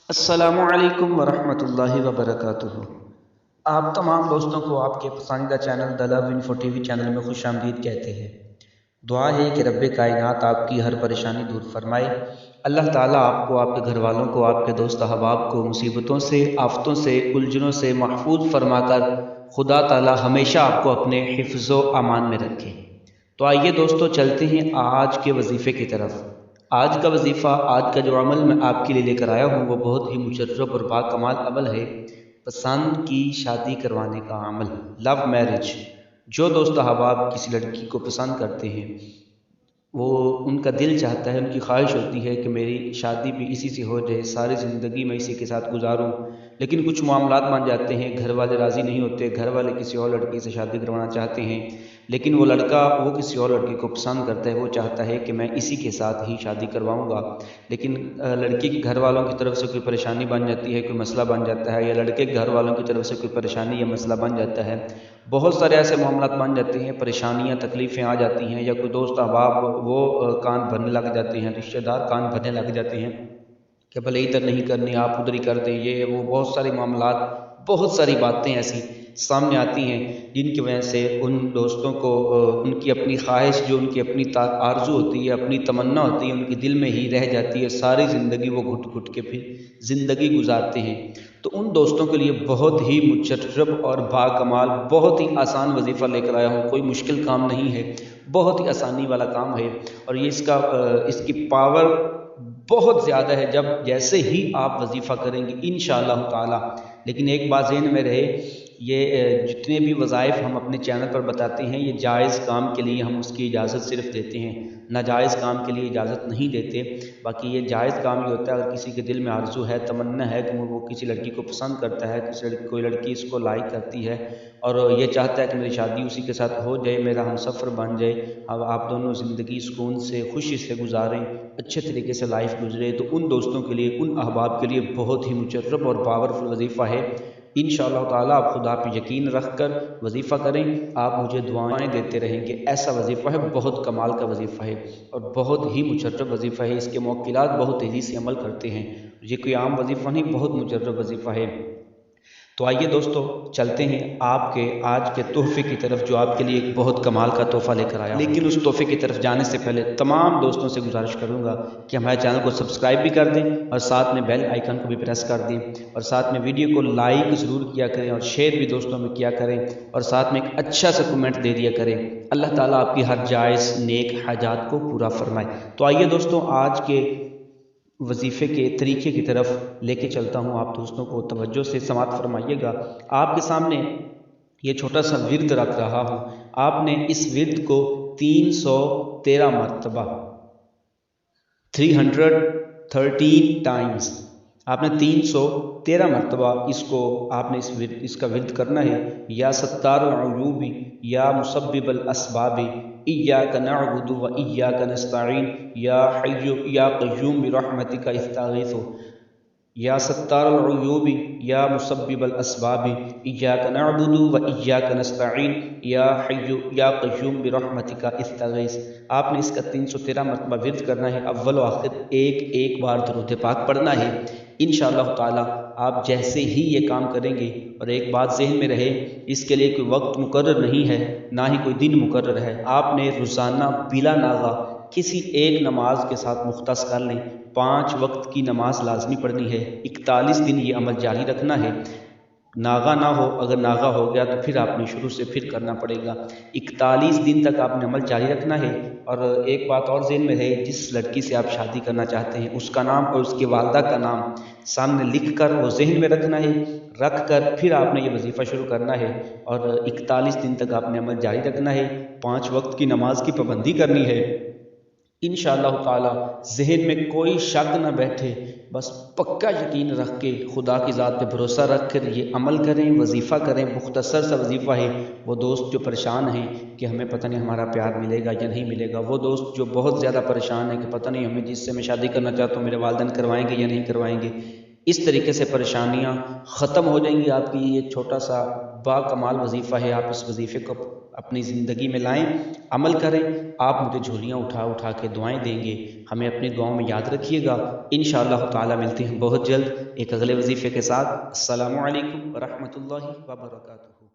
अस्सलामुअलैकुम वरहमतुल्लाहि वबरकातुहू। आप तमाम दोस्तों को आपके पसंदीदा channel the love info TV channel में खुश आमदीद कहते हैं। दुआ है कि रब्बे कायनात आपकी हर परेशानी दूर फरमाए। अल्लाह ताला आपको, आपके घर वालों को, आपके दोस्त अहबाब को मुसीबतों से, आफतों से, उलझनों से महफूज फरमाकर खुदा ताला हमेशा आपको अपने हिफ्ज़ो अमान में रखे। तो आइए दोस्तों चलते हैं आज के वजीफ़े की तरफ। आज का वजीफ़ा, आज का जो अमल मैं आपके लिए लेकर आया हूँ वो बहुत ही मुशर्रफ और बाकमाल अमल है। पसंद की शादी करवाने का अमल, लव मैरिज। जो दोस्त अहबाब किसी लड़की को पसंद करते हैं, वो उनका दिल चाहता है, उनकी ख्वाहिश होती है कि मेरी शादी भी इसी से हो जाए, सारी ज़िंदगी मैं इसी के साथ गुजारूं। लेकिन कुछ मामलात बन जाते हैं, घर वाले राज़ी नहीं होते, घर वाले किसी और लड़की से शादी करवाना चाहते हैं, लेकिन वो लड़का वो किसी और लड़की को पसंद करता है, वो चाहता है कि मैं इसी के साथ ही शादी करवाऊंगा। लेकिन लड़की के घर वालों की तरफ से कोई परेशानी बन जाती है, कोई मसला बन जाता है, या लड़के के घर वालों की तरफ से कोई परेशानी या मसला बन जाता है। बहुत सारे ऐसे मामलात बन जाते हैं, परेशानियां तकलीफ़ें आ जाती हैं, या कोई दोस्त अहबाब वो कान भरने लग जाते हैं, रिश्तेदार कान भरने लग जाते हैं कि भले इधर नहीं करनी, आप उधर ही कर दें, ये वो बहुत सारे मामलात, बहुत सारी बातें ऐसी सामने आती हैं जिनकी वजह से उन दोस्तों को उनकी अपनी ख्वाहिश, जो उनकी अपनी आरज़ू होती है, अपनी तमन्ना होती है, उनके दिल में ही रह जाती है। सारी ज़िंदगी वो घुट घुट के फिर ज़िंदगी गुजारते हैं। तो उन दोस्तों के लिए बहुत ही मुशर्रफ और बाकमाल, बहुत ही आसान वजीफ़ा लेकर आया हूँ। कोई मुश्किल काम नहीं है, बहुत ही आसानी वाला काम है। और ये इसकी पावर बहुत ज़्यादा है जब जैसे ही आप वजीफ़ा करेंगे इंशाअल्लाह ताला। लेकिन एक बात ज़हन में रहे, ये जितने भी वज़ाइफ हम अपने चैनल पर बताते हैं, ये जायज़ काम के लिए हम उसकी इजाज़त सिर्फ देते हैं, नाजायज़ काम के लिए इजाज़त नहीं देते। बाकी ये जायज़ काम ही होता है। अगर किसी के दिल में आरज़ू है, तमन्ना है कि वो किसी लड़की को पसंद करता है, कोई लड़की इसको लाइक करती है और ये चाहता है कि मेरी शादी उसी के साथ हो जाए, मेरा हमसफ़र बन जाए, अब आप दोनों ज़िंदगी सुकून से, खुशी से गुजारें, अच्छे तरीके से लाइफ गुजरे, तो उन दोस्तों के लिए, उन अहबाब के लिए बहुत ही मुशर्रफ और पावरफुल वजीफ़ा है। इंशाअल्लाह ताला आप खुदा पे यकीन रख कर वजीफ़ा करें, आप मुझे दुआएं देते रहेंगे। ऐसा वजीफ़ा है, बहुत कमाल का वजीफ़ा है और बहुत ही मुशर्रफ वजीफ़ा है। इसके मौकिलात बहुत तेज़ी से अमल करते हैं। ये कोई आम वजीफ़ा नहीं, बहुत मुशर्रफ वजीफ़ा है। तो आइए दोस्तों चलते हैं आपके आज के तोहफे की तरफ, जो आपके लिए एक बहुत कमाल का तोहफा लेकर आया। लेकिन उस तोहफे की तरफ जाने से पहले तमाम दोस्तों से गुजारिश करूंगा कि हमारे चैनल को सब्सक्राइब भी कर दें और साथ में बेल आइकन को भी प्रेस कर दें, और साथ में वीडियो को लाइक ज़रूर किया करें और शेयर भी दोस्तों में किया करें, और साथ में एक अच्छा सा कमेंट दे दिया करें। अल्लाह ताला आपकी हर जायज़ नेक हाजात को पूरा फरमाए। तो आइए दोस्तों आज के वजीफ़े के तरीके की तरफ लेके चलता हूँ। आप दोस्तों को तवज्जो से समात फरमाइएगा। आपके सामने ये छोटा सा विर्द रख रहा हूँ। आपने इस विर्द को 313 मरतबा, 313 टाइम्स, आपने 313 मरतबा इसका विर्द करना है। या सत्तारुल अयूबी, या मुसब्बिबल अस्बाबी, इय्याका नअबुदु व इय्याका नस्तईन, या हय्यु या क़य्यूम बिरहमतिका इस्तगीथु। या सत्तारुल अयूबी, या मुसब्बिबल अस्बाबी, इय्याका नअबुदु व इय्याका नस्तईन, या हय्यु या क़य्यूम बिरहमतिका इस्तगीथ। आपने इसका 313 मरतबा विर्द करना है। अव्वल व आखिर एक बार दरूद पाक पढ़ना है। इंशाअल्लाह ताला आप जैसे ही ये काम करेंगे, और एक बात ज़हन में रहे, इसके लिए कोई वक्त मुकर्रर नहीं है, ना ही कोई दिन मुकर्रर है। आपने रोज़ाना बिला नागा किसी एक नमाज के साथ मुख्तस कर लें। 5 वक्त की नमाज लाजमी पढ़नी है। 41 दिन ये अमल जारी रखना है। नागा ना हो, अगर नागा हो गया तो फिर आपने शुरू से फिर करना पड़ेगा। 41 दिन तक आपने अमल जारी रखना है। और एक बात और ज़हन में है, जिस लड़की से आप शादी करना चाहते हैं उसका नाम और उसकी वालदा का नाम सामने लिख कर वो ज़हन में रखना है। रख कर फिर आपने ये वजीफ़ा शुरू करना है और 41 दिन तक आपने अमल जारी रखना है। 5 वक्त की नमाज की पाबंदी करनी है। इंशाअल्लाह ताला जहन में कोई शक न बैठे, बस पक्का यकीन रख के, खुदा की ज़ात पे भरोसा रख कर ये अमल करें, वजीफ़ा करें। मुख्तसर सा वजीफ़ा है। वो दोस्त जो परेशान हैं कि हमें पता नहीं हमारा प्यार मिलेगा या नहीं मिलेगा, वो दोस्त जो बहुत ज़्यादा परेशान है कि पता नहीं हमें जिससे मैं शादी करना चाहता हूँ मेरे वालिदैन करवाएंगे या नहीं करवाएंगे, इस तरीके से परेशानियां ख़त्म हो जाएंगी। आपकी ये छोटा सा बाकमाल वजीफ़ा है, आप इस वजीफ़े को अपनी ज़िंदगी में लाएं, अमल करें। आप मुझे झोलियाँ उठा उठा के दुआएं देंगे, हमें अपने दुआओं में याद रखिएगा। इंशाअल्लाह ताला मिलते हैं बहुत जल्द एक अगले वजीफ़े के साथ। अस्सलामु अलैकुम व रहमतुल्लाहि व बरकातुहू।